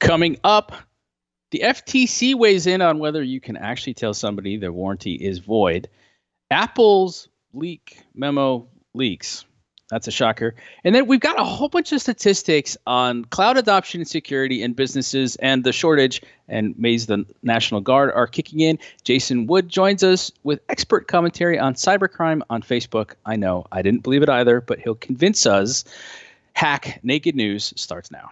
Coming up, the FTC weighs in on whether you can actually tell somebody their warranty is void. Apple's leak memo leaks. That's a shocker. And then we've got a whole bunch of statistics on cloud adoption and security in businesses and the shortage. And Maze, the National Guard, are kicking in. Jason Wood joins us with expert commentary on cybercrime on Facebook. I know, I didn't believe it either, but he'll convince us. Hack Naked News starts now.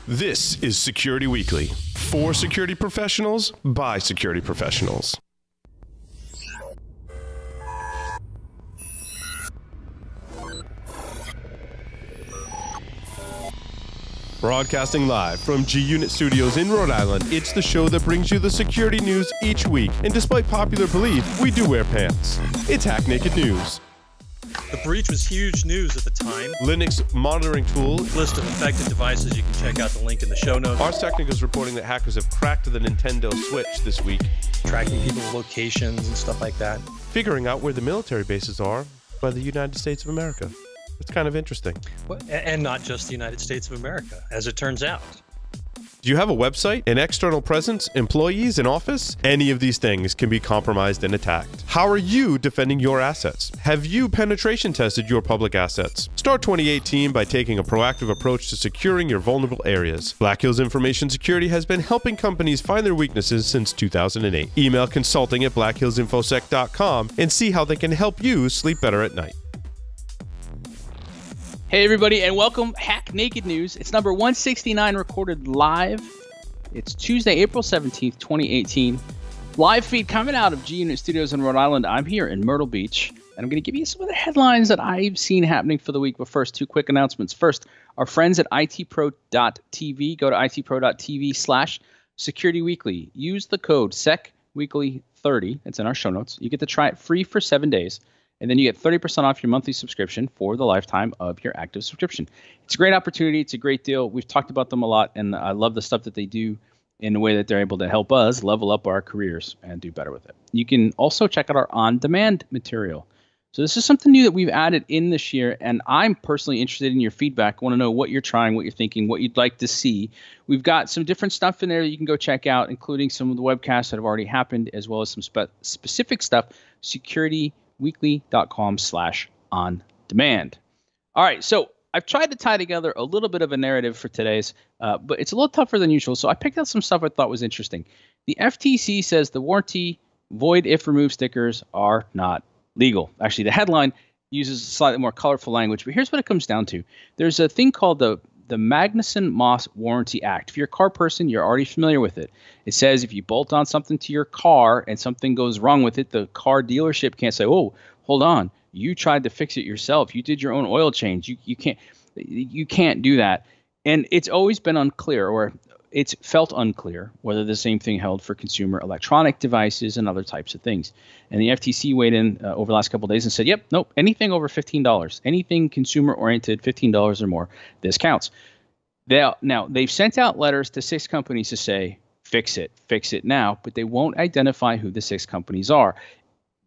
This is Security Weekly, for security professionals, by security professionals. Broadcasting live from G-Unit Studios in Rhode Island, it's the show that brings you the security news each week. And despite popular belief, we do wear pants. It's Hack Naked News. The breach was huge news at the time. Linux monitoring tool. List of affected devices. You can check out the link in the show notes. Ars Technica is reporting that hackers have cracked the Nintendo Switch this week. Tracking people's locations and stuff like that. Figuring out where the military bases are by the United States of America. It's kind of interesting. And not just the United States of America, as it turns out. Do you have a website, an external presence, employees, an office? Any of these things can be compromised and attacked. How are you defending your assets? Have you penetration tested your public assets? Start 2018 by taking a proactive approach to securing your vulnerable areas. Black Hills Information Security has been helping companies find their weaknesses since 2008. Email consulting at blackhillsinfosec.com and see how they can help you sleep better at night. Hey, everybody, and welcome. Hack Naked News. It's number 169, recorded live. It's Tuesday, April 17th, 2018. Live feed coming out of G-Unit Studios in Rhode Island. I'm here in Myrtle Beach, and I'm going to give you some of the headlines that I've seen happening for the week. But first, two quick announcements. First, our friends at itpro.tv. Go to itpro.tv/securityweekly. Use the code SECWeekly30. It's in our show notes. You get to try it free for 7 days. And then you get 30% off your monthly subscription for the lifetime of your active subscription. It's a great opportunity. It's a great deal. We've talked about them a lot, and I love the stuff that they do in the way that they're able to help us level up our careers and do better with it. You can also check out our on-demand material. So this is something new that we've added in this year, and I'm personally interested in your feedback. I want to know what you're trying, what you're thinking, what you'd like to see. We've got some different stuff in there that you can go check out, including some of the webcasts that have already happened, as well as some specific stuff, securityweekly.com/on-demand. All right, so I've tried to tie together a little bit of a narrative for today's, but it's a little tougher than usual. So I picked out some stuff I thought was interesting. The FTC says the warranty void if removed stickers are not legal. Actually, the headline uses slightly more colorful language, but here's what it comes down to. There's a thing called the Magnuson-Moss Warranty Act. If you're a car person, you're already familiar with it. It says if you bolt on something to your car and something goes wrong with it, the car dealership can't say, "Oh, hold on, you tried to fix it yourself. You did your own oil change. You can't do that." And it's always been unclear, or it's felt unclear, whether the same thing held for consumer electronic devices and other types of things. And the FTC weighed in over the last couple of days and said, yep, nope, anything over $15, anything consumer-oriented, $15 or more, this counts. Now, they've sent out letters to 6 companies to say, fix it now, but they won't identify who the 6 companies are.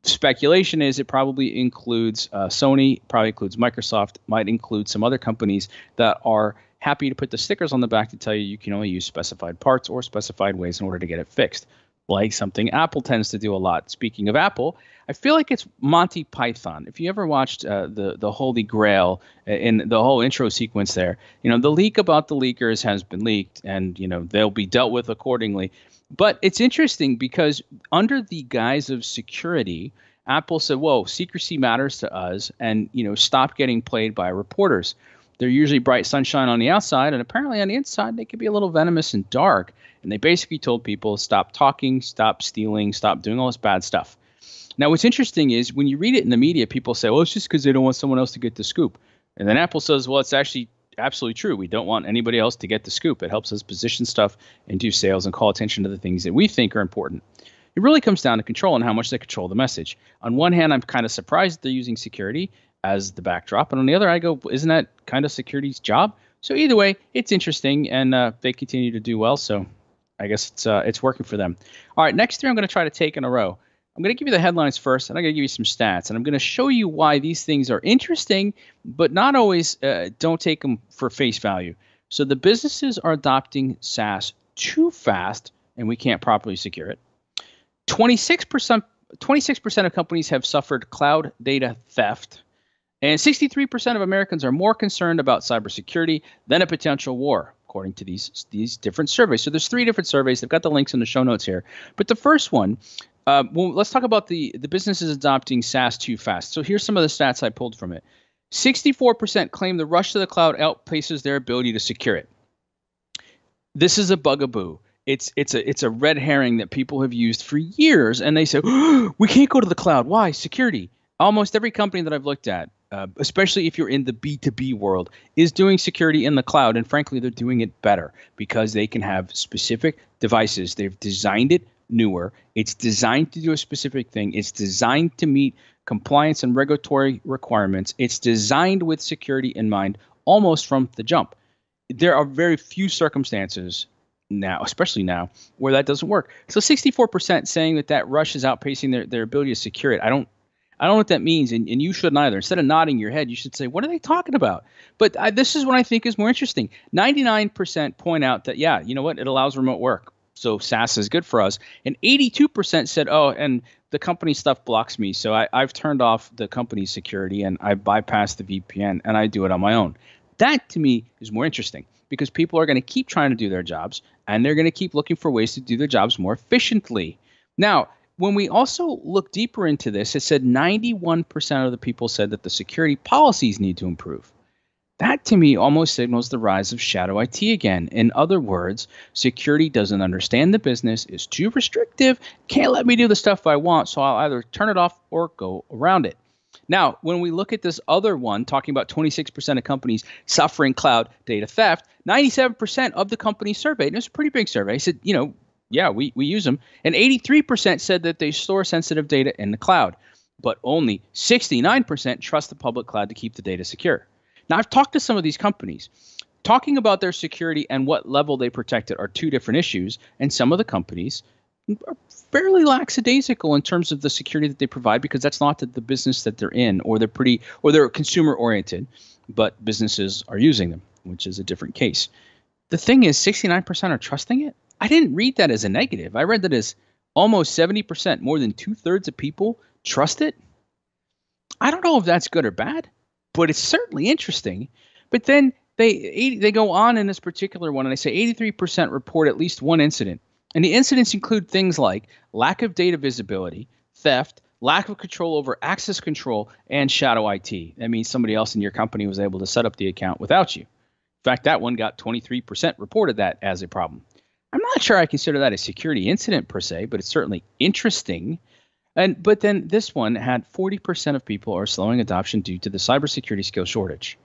Speculation is it probably includes Sony, probably includes Microsoft, might include some other companies that are happy to put the stickers on the back to tell you can only use specified parts or specified ways in order to get it fixed, like something Apple tends to do a lot. Speaking of Apple, I feel like it's Monty Python. If you ever watched the Holy Grail in the whole intro sequence there, the leak about the leakers has been leaked, and they'll be dealt with accordingly. But it's interesting because under the guise of security, Apple said, whoa, secrecy matters to us, and stop getting played by reporters. They're usually bright sunshine on the outside, and apparently on the inside, they could be a little venomous and dark. And they basically told people, stop talking, stop stealing, stop doing all this bad stuff. Now, what's interesting is when you read it in the media, people say, well, it's just because they don't want someone else to get the scoop. And then Apple says, well, it's actually absolutely true. We don't want anybody else to get the scoop. It helps us position stuff and do sales and call attention to the things that we think are important. It really comes down to control and how much they control the message. On one hand, I'm kind of surprised that they're using security as the backdrop. And on the other, I go, isn't that kind of security's job? So either way, it's interesting, and they continue to do well. So I guess it's working for them. All right, next 3 I'm going to try to take in a row. I'm going to give you the headlines first, and I'm going to give you some stats. And I'm going to show you why these things are interesting, but not always don't take them for face value. So the businesses are adopting SaaS too fast, and we can't properly secure it. 26% of companies have suffered cloud data theft, and 63% of Americans are more concerned about cybersecurity than a potential war, according to these different surveys. So there's 3 different surveys. They've got the links in the show notes here. But the first one, well, let's talk about the businesses adopting SaaS too fast. So here's some of the stats I pulled from it. 64% claim the rush to the cloud outpaces their ability to secure it. This is a bugaboo. It's a red herring that people have used for years, and they say, oh, we can't go to the cloud. Why? Security. Almost every company that I've looked at, especially if you're in the B2B world, is doing security in the cloud, and frankly, they're doing it better because they can have specific devices. They've designed it newer. It's designed to do a specific thing. It's designed to meet compliance and regulatory requirements. It's designed with security in mind almost from the jump. There are very few circumstances now, especially now, where that doesn't work. So 64% saying that rush is outpacing their ability to secure it. I don't know what that means, and you shouldn't either. Instead of nodding your head, you should say, what are they talking about? But this is what I think is more interesting. 99% point out that, yeah, you know what? It allows remote work. So SaaS is good for us. And 82% said, oh, and the company stuff blocks me. So I've turned off the company's security and I bypassed the VPN and I do it on my own. That to me is more interesting because people are going to keep trying to do their jobs and they're going to keep looking for ways to do their jobs more efficiently. Now, when we also look deeper into this, it said 91% of the people said that the security policies need to improve. That to me almost signals the rise of shadow IT again. In other words, security doesn't understand the business, is too restrictive, can't let me do the stuff I want, so I'll either turn it off or go around it. Now, when we look at this other one, talking about 26% of companies suffering cloud data theft, 97% of the companies surveyed, and it was a pretty big survey, said, yeah, we use them, and 83% said that they store sensitive data in the cloud, but only 69% trust the public cloud to keep the data secure. Now, I've talked to some of these companies. Talking about their security and what level they protect it are 2 different issues, and some of the companies are fairly lackadaisical in terms of the security that they provide because that's not the business that they're in, or they're consumer oriented, but businesses are using them, which is a different case. The thing is, 69% are trusting it. I didn't read that as a negative. I read that as almost 70%, more than 2/3 of people trust it. I don't know if that's good or bad, but it's certainly interesting. But then they go on in this particular one, and they say 83% report at least one incident. And the incidents include things like lack of data visibility, theft, lack of control over access control, and shadow IT. That means somebody else in your company was able to set up the account without you. In fact, that one got 23% reported that as a problem. I'm not sure I consider that a security incident per se, but it's certainly interesting. But then this one had 40% of people are slowing adoption due to the cybersecurity skill shortage.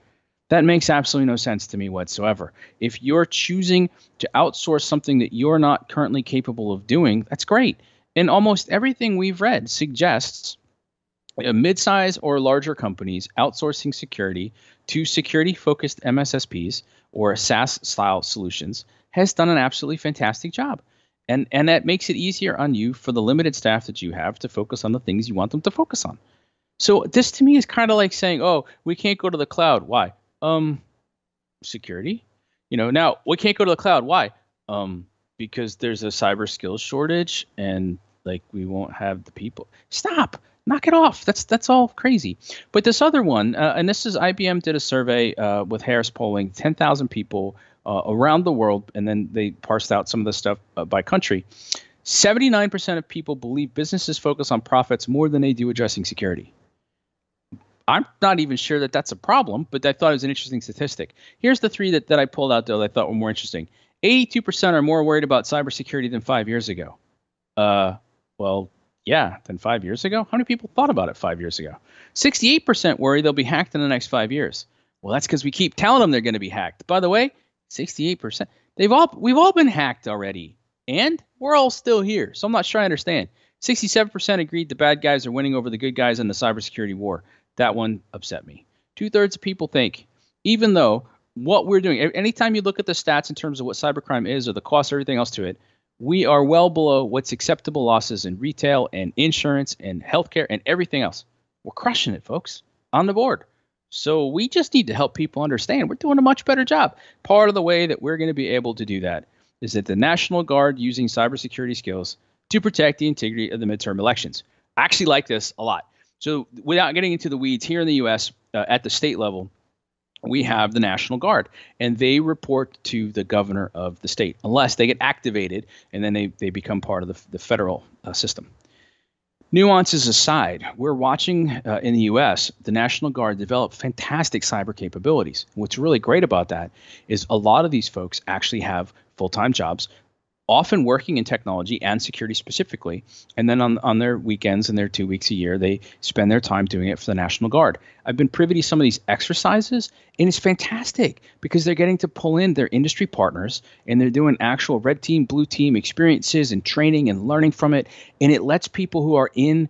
That makes absolutely no sense to me whatsoever. If you're choosing to outsource something that you're not currently capable of doing, that's great. And almost everything we've read suggests mid-size or larger companies outsourcing security to security-focused MSSPs or SaaS-style solutions has done an absolutely fantastic job. And that makes it easier on you for the limited staff that you have to focus on the things you want them to focus on. So this to me is kind of like saying, oh, we can't go to the cloud. Why? Security. Now we can't go to the cloud. Why? Because there's a cyber skills shortage and we won't have the people. Stop. Knock it off. That's all crazy. But this other one, and this is IBM did a survey with Harris polling 10,000 people around the world, and then they parsed out some of the stuff by country. 79% of people believe businesses focus on profits more than they do addressing security. I'm not even sure that that's a problem, but I thought it was an interesting statistic. Here's the 3 that I pulled out, though, that I thought were more interesting. 82% are more worried about cybersecurity than 5 years ago. Well, yeah, than 5 years ago? How many people thought about it 5 years ago? 68% worry they'll be hacked in the next 5 years. Well, that's because we keep telling them they're going to be hacked. By the way, 68%. We've all been hacked already, and we're all still here. So I'm not sure I understand. 67% agreed the bad guys are winning over the good guys in the cybersecurity war. That one upset me. 2/3 of people think, even though what we're doing, anytime you look at the stats in terms of what cybercrime is or the cost or everything else to it, we are well below what's acceptable losses in retail and insurance and healthcare and everything else. We're crushing it, folks, on the board. So we just need to help people understand we're doing a much better job. Part of the way that we're going to be able to do that is that the National Guard using cybersecurity skills to protect the integrity of the midterm elections. I actually like this a lot. So without getting into the weeds, here in the U.S., at the state level, we have the National Guard, and they report to the governor of the state unless they get activated, and then they become part of the federal system. Nuances aside, we're watching in the U.S. the National Guard develop fantastic cyber capabilities. What's really great about that is a lot of these folks actually have full-time jobs, often working in technology and security specifically. And then on their weekends and their 2 weeks a year, they spend their time doing it for the National Guard. I've been privy to some of these exercises, and it's fantastic because they're getting to pull in their industry partners, and they're doing actual red team, blue team experiences and training and learning from it. And it lets people who are in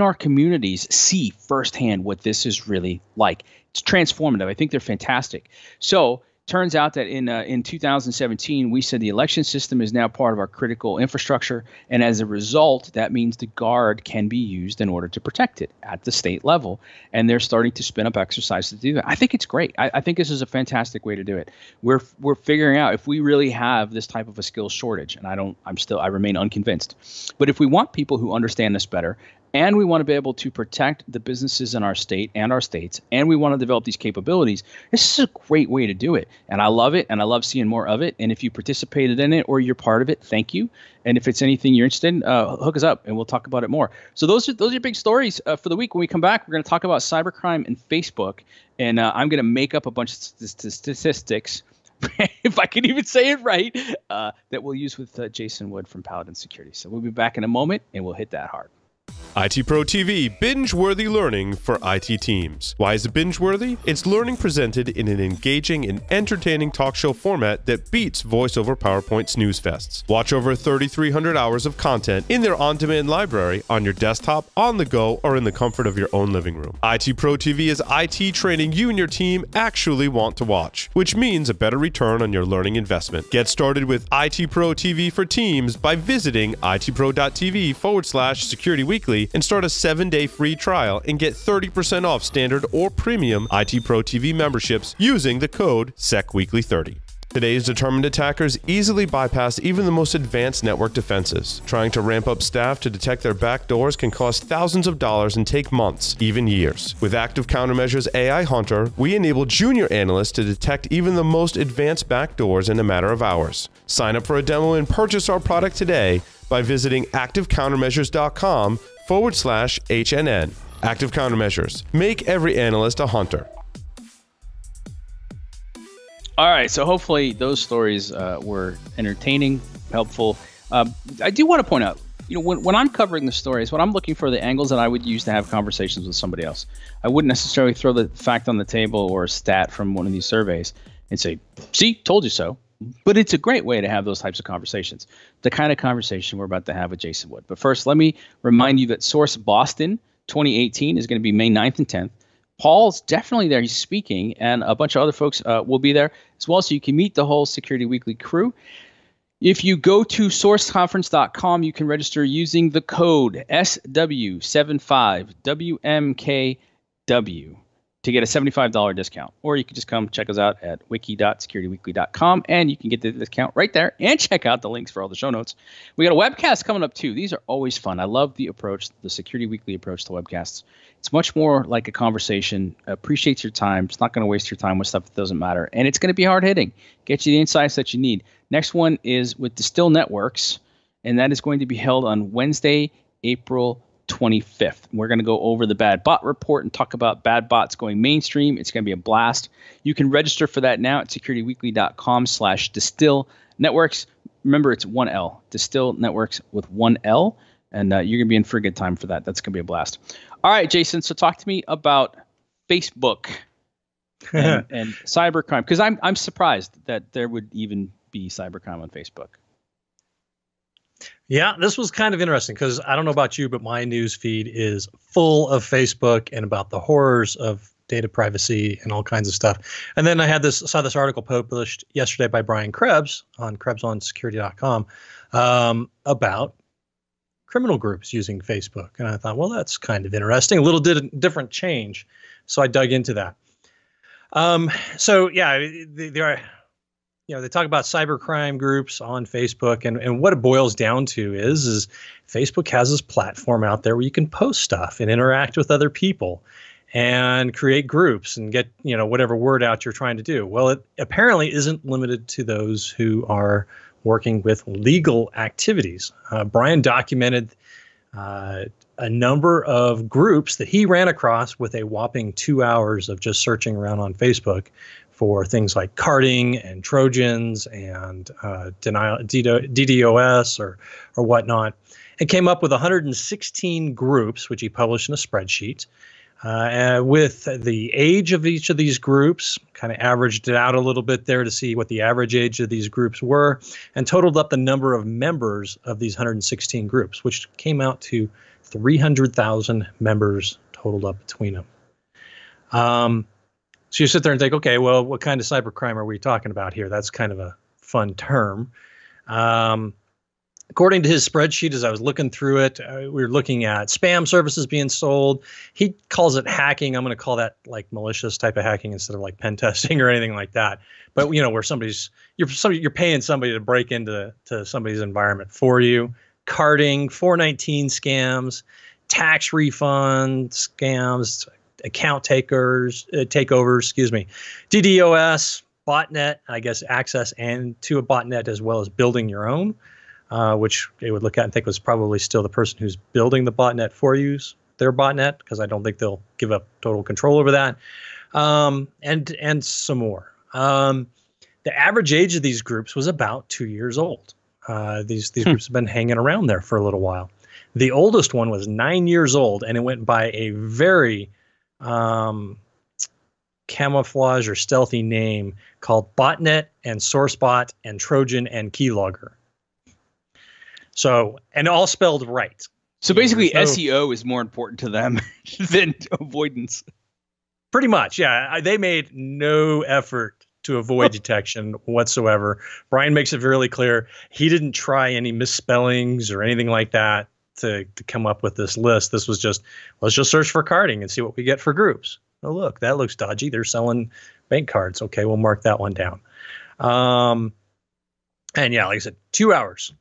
our communities see firsthand what this is really like. It's transformative. I think they're fantastic. So turns out that in 2017, we said the election system is now part of our critical infrastructure. And as a result, that means the Guard can be used in order to protect it at the state level. And they're starting to spin up exercises to do that. I think it's great. I think this is a fantastic way to do it. We're figuring out if we really have this type of a skills shortage, and I remain unconvinced. But if we want people who understand this better, and we want to be able to protect the businesses in our state and our states, and we want to develop these capabilities, this is a great way to do it. And I love it, and I love seeing more of it. And if you participated in it or you're part of it, thank you. And if it's anything you're interested in, hook us up, and we'll talk about it more. So those are big stories for the week. When we come back, we're going to talk about cybercrime and Facebook, and I'm going to make up a bunch of statistics, if I can even say it right, that we'll use with Jason Wood from Paladin Security. So we'll be back in a moment, and we'll hit that hard. IT Pro TV, binge-worthy learning for IT teams. Why is it binge-worthy? It's learning presented in an engaging and entertaining talk show format that beats voice-over PowerPoint snooze fests. Watch over 3,300 hours of content in their on-demand library, on your desktop, on the go, or in the comfort of your own living room. IT Pro TV is IT training you and your team actually want to watch, which means a better return on your learning investment. Get started with IT Pro TV for Teams by visiting itpro.tv/Security Weekly and start a 7-day free trial and get 30% off standard or premium IT Pro TV memberships using the code SECWeekly30. Today's determined attackers easily bypass even the most advanced network defenses. Trying to ramp up staff to detect their backdoors can cost thousands of dollars and take months, even years. With Active Countermeasures AI Hunter, we enable junior analysts to detect even the most advanced backdoors in a matter of hours. Sign up for a demo and purchase our product today by visiting activecountermeasures.com/HNN. Active Countermeasures. Make every analyst a hunter. All right, so hopefully those stories were entertaining, helpful. I do want to point out, when I'm covering the stories, when I'm looking for the angles that I would use to have conversations with somebody else, I wouldn't necessarily throw the fact on the table or a stat from one of these surveys and say, see, told you so. But it's a great way to have those types of conversations, the kind of conversation we're about to have with Jason Wood. But first, let me remind you that Source Boston 2018 is going to be May 9th and 10th. Paul's definitely there. He's speaking, and a bunch of other folks will be there as well, so you can meet the whole Security Weekly crew. If you go to sourceconference.com, you can register using the code SW75WMKW to get a $75 discount. Or you can just come check us out at wiki.securityweekly.com, and you can get the discount right there and check out the links for all the show notes. We got a webcast coming up, too. These are always fun. I love the approach, the Security Weekly approach to webcasts. It's much more like a conversation. Appreciates your time. It's not going to waste your time with stuff that doesn't matter. And it's going to be hard-hitting. Get you the insights that you need. Next one is with Distill Networks, and that is going to be held on Wednesday, April 25th. We're going to go over the bad bot report and talk about bad bots going mainstream. It's going to be a blast. You can register for that now at securityweekly.com/Distill Networks. Remember, it's 1L. Distill Networks with 1L. And you're going to be in for a good time for that. That's going to be a blast. All right, Jason. So talk to me about Facebook and cybercrime, because I'm surprised that there would even be cybercrime on Facebook. Yeah, this was kind of interesting because I don't know about you, but my news feed is full of Facebook and about the horrors of data privacy and all kinds of stuff. And then I saw this article published yesterday by Brian Krebs on KrebsOnSecurity.com about criminal groups using Facebook. And I thought, well, that's kind of interesting. A little different change. So I dug into that. So yeah, there are, they talk about cybercrime groups on Facebook, and what it boils down to is Facebook has this platform out there where you can post stuff and interact with other people and create groups and get, whatever word out you're trying to do. Well, it apparently isn't limited to those who are working with legal activities. Brian documented a number of groups that he ran across with a whopping 2 hours of just searching around on Facebook for things like carding and Trojans and DDoS or whatnot, and came up with 116 groups, which he published in a spreadsheet. With the age of each of these groups, kind of averaged it out a little bit there to see what the average age of these groups were, and totaled up the number of members of these 116 groups, which came out to 300,000 members totaled up between them. So you sit there and think, okay, well, what kind of cybercrime are we talking about here? That's kind of a fun term. According to his spreadsheet, as I was looking through it, we were looking at spam services being sold. He calls it hacking. I'm going to call that like malicious type of hacking instead of like pen testing or anything like that. But where you're paying somebody to break into somebody's environment for you. Carding, 419 scams, tax refund scams, account takeovers, DDoS, botnet, I guess access and to a botnet as well as building your own. Which they would look at and think was probably still the person who's building the botnet for you, their botnet, because I don't think they'll give up total control over that, and some more. The average age of these groups was about 2 years old. These groups have been hanging around there for a little while. The oldest one was 9 years old, and it went by a very camouflage or stealthy name called Botnet and SourceBot and Trojan and Keylogger. So, and all spelled right. So basically SEO is more important to them than avoidance. Pretty much, yeah. They made no effort to avoid detection whatsoever. Brian makes it really clear he didn't try any misspellings or anything like that to come up with this list. This was just, let's just search for carding and see what we get for groups. Oh, look, that looks dodgy. They're selling bank cards. Okay, we'll mark that one down. And yeah, like I said, 2 hours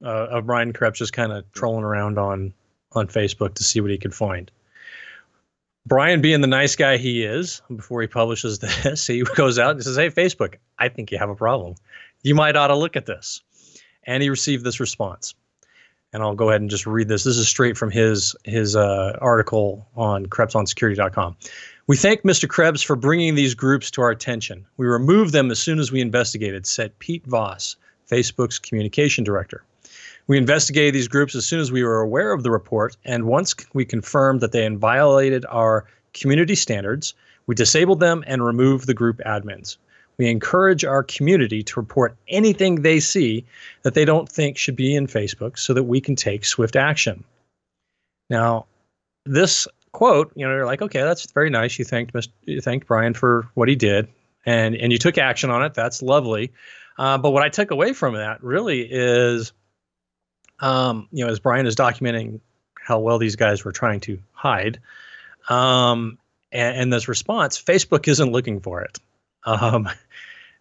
of Brian Krebs just kind of trolling around on Facebook to see what he could find. Brian, being the nice guy he is, before he publishes this, he goes out and says, "Hey, Facebook, I think you have a problem. You might ought to look at this." And he received this response. And I'll go ahead and just read this. This is straight from his article on KrebsOnSecurity.com. "We thank Mr. Krebs for bringing these groups to our attention. We removed them as soon as we investigated," said Pete Voss, Facebook's communication director. "We investigated these groups as soon as we were aware of the report, and once we confirmed that they had violated our community standards, we disabled them and removed the group admins. We encourage our community to report anything they see that they don't think should be in Facebook so that we can take swift action." Now, this quote, you're like, okay, that's very nice. You thanked Brian for what he did, and you took action on it. That's lovely. But what I took away from that really is, as Brian is documenting how well these guys were trying to hide, and this response, Facebook isn't looking for it.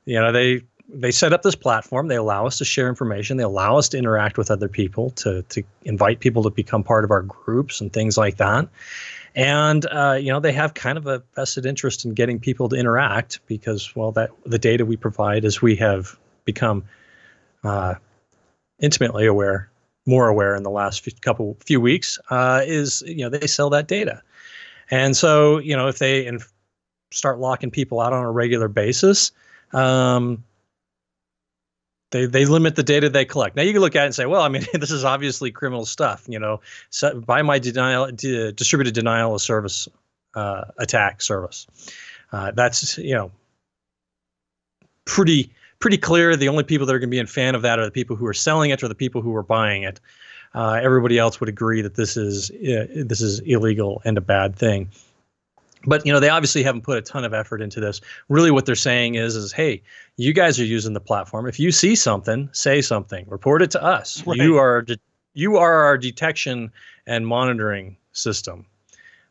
They set up this platform. They allow us to share information. They allow us to interact with other people, to invite people to become part of our groups and things like that. And, they have kind of a vested interest in getting people to interact because, well, the data we provide as we have become intimately aware, more aware in the last few weeks, is, they sell that data. And so, if they start locking people out on a regular basis, they limit the data they collect. Now you can look at it and say, well, I mean, this is obviously criminal stuff, by my distributed denial of service attack service. That's, pretty clear. The only people that are going to be in fan of that are the people who are selling it or the people who are buying it. Everybody else would agree that this is illegal and a bad thing. But, they obviously haven't put a ton of effort into this. Really what they're saying is, hey, you guys are using the platform. If you see something, say something. Report it to us. Right. you are our detection and monitoring system,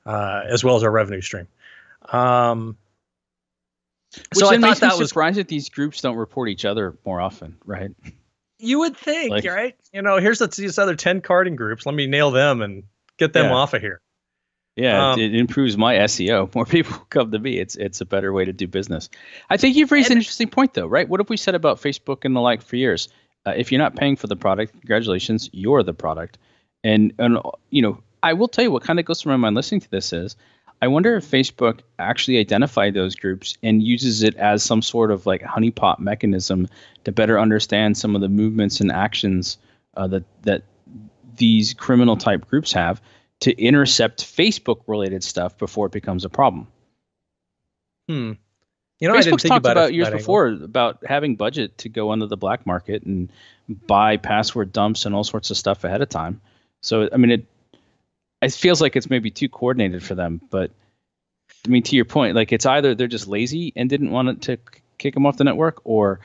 as well as our revenue stream. So I thought that was surprised that these groups don't report each other more often, right? You would think, right? Here's these other 10 carding groups. Let me nail them and get them off of here. Yeah, it improves my SEO. More people come to me. It's a better way to do business. I think you've raised an interesting point, though, right? What have we said about Facebook and the like for years? If you're not paying for the product, congratulations, you're the product. And I will tell you what kind of goes through my mind listening to this is, I wonder if Facebook actually identified those groups and uses it as some sort of like honeypot mechanism to better understand some of the movements and actions that these criminal type groups have to intercept Facebook related stuff before it becomes a problem. Facebook's talked about years before about having budget to go under the black market and buy password dumps and all sorts of stuff ahead of time. So, I mean, it feels like it's maybe too coordinated for them, but I mean, to your point, like it's either they're just lazy and didn't want it to kick them off the network, or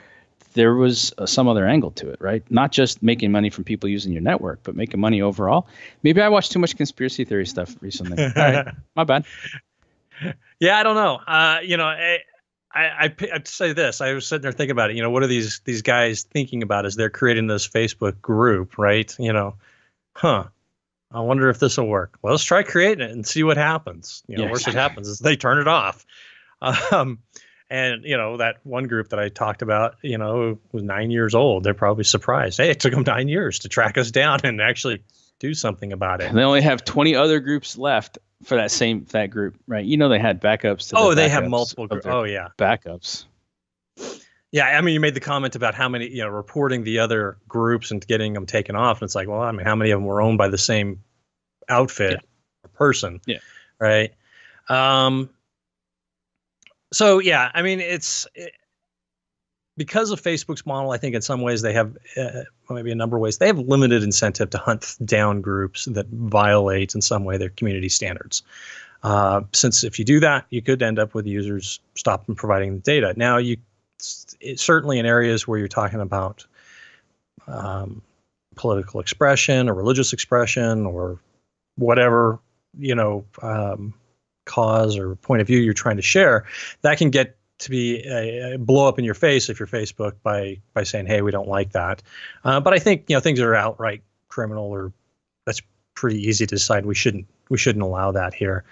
there was some other angle to it, right? Not just making money from people using your network, but making money overall. Maybe I watched too much conspiracy theory stuff recently. All right, my bad. Yeah, I don't know. I'd say this. I was sitting there thinking about it. What are these guys thinking about as they're creating this Facebook group, right? I wonder if this will work. Well, let's try creating it and see what happens. Worst that happens is they turn it off. And that one group that I talked about, was 9 years old. They're probably surprised. Hey, it took them 9 years to track us down and actually do something about it. They only have 20 other groups left for that group, right? They had backups. They have multiple groups. Oh yeah, backups. Yeah, I mean, you made the comment about how many, reporting the other groups and getting them taken off. And it's like, well, I mean, how many of them were owned by the same outfit or person? Yeah. Right. So, yeah, I mean, because of Facebook's model, I think in some ways they have, maybe a number of ways, they have limited incentive to hunt down groups that violate in some way their community standards. Since if you do that, you could end up with users stopping providing the data. Now, it's certainly in areas where you're talking about political expression or religious expression or whatever, cause or point of view you're trying to share, that can get to be a blow up in your face if you're Facebook by saying, hey, we don't like that. But I think, things that are outright criminal, or that's pretty easy to decide we shouldn't allow that here.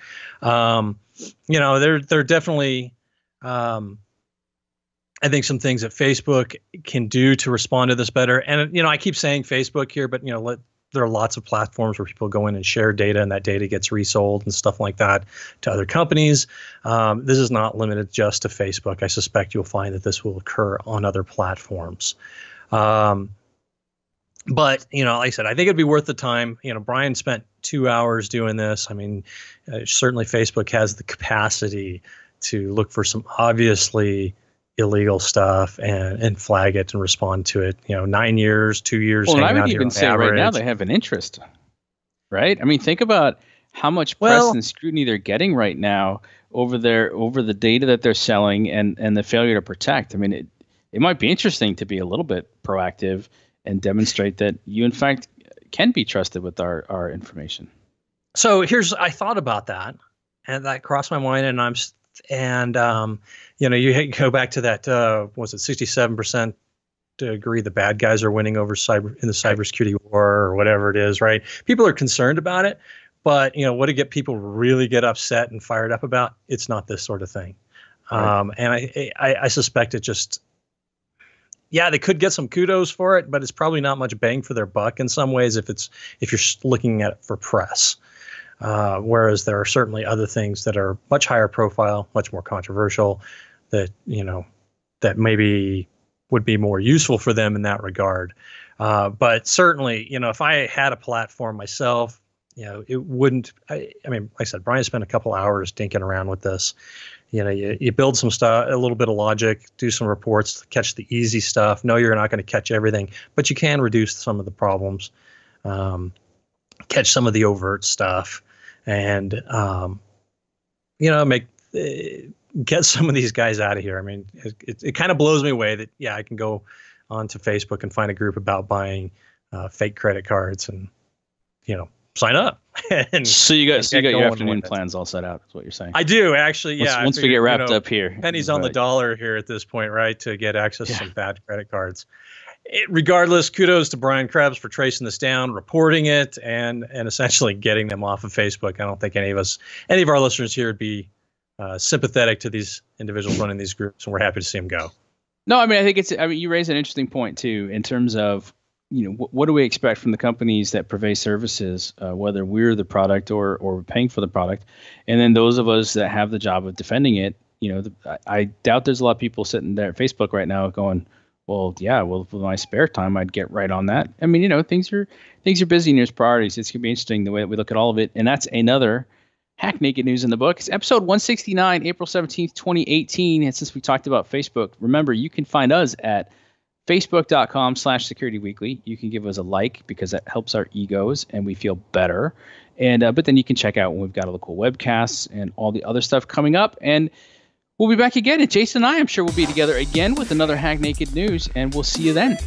There definitely, I think some things that Facebook can do to respond to this better. And, I keep saying Facebook here, but, there are lots of platforms where people go in and share data, and that data gets resold and stuff like that to other companies. This is not limited just to Facebook. I suspect you'll find that this will occur on other platforms. But, like I said, I think it'd be worth the time. Brian spent 2 hours doing this. I mean, certainly Facebook has the capacity to look for some obviously illegal stuff and flag it and respond to it. 9 years, 2 years. Well, I would even say right now they have an interest, right? I mean, think about how much press and scrutiny they're getting right now over the data that they're selling and the failure to protect. I mean, it might be interesting to be a little bit proactive and demonstrate that you, in fact, can be trusted with our information. So I thought about that, and that crossed my mind, and you go back to that, was it 67% to agree the bad guys are winning over in the cybersecurity war or whatever it is, right? People are concerned about it, but what to get people really get upset and fired up about? It's not this sort of thing. Right. And I suspect it just, they could get some kudos for it, but it's probably not much bang for their buck in some ways if you're looking at it for press. Whereas there are certainly other things that are much higher profile, much more controversial, that that maybe would be more useful for them in that regard. But certainly, if I had a platform myself, it wouldn't. I mean, like I said, Brian spent a couple hours dinking around with this. You build some stuff, a little bit of logic, do some reports, catch the easy stuff. No, you're not going to catch everything, but you can reduce some of the problems. Catch some of the overt stuff, and get some of these guys out of here. I mean, it kind of blows me away that I can go onto Facebook and find a group about buying fake credit cards and, sign up. And so you got your afternoon with it. plans all set out. Is what you're saying? I do actually. Yeah. Once we get wrapped up here, pennies on the dollar here at this point, right? To get access to some bad credit cards. Regardless, kudos to Brian Krebs for tracing this down, reporting it, and essentially getting them off of Facebook. I don't think any of our listeners here would be sympathetic to these individuals running these groups, and we're happy to see them go. No, I mean, I think you raise an interesting point too, in terms of, what do we expect from the companies that purvey services, whether we're the product or we're paying for the product, and then those of us that have the job of defending it. I doubt there's a lot of people sitting there at Facebook right now going, well, yeah, with my spare time, I'd get right on that. I mean, things are busy and there's priorities. It's going to be interesting the way that we look at all of it. And that's another Hack Naked News in the book. It's episode 169, April 17th, 2018. And since we talked about Facebook, remember, you can find us at facebook.com/securityweekly. You can give us a like because that helps our egos and we feel better. And but then you can check out when we've got all the cool webcasts and all the other stuff coming up. And we'll be back again. And Jason and I, I'm sure we'll be together again with another Hack Naked News. And we'll see you then.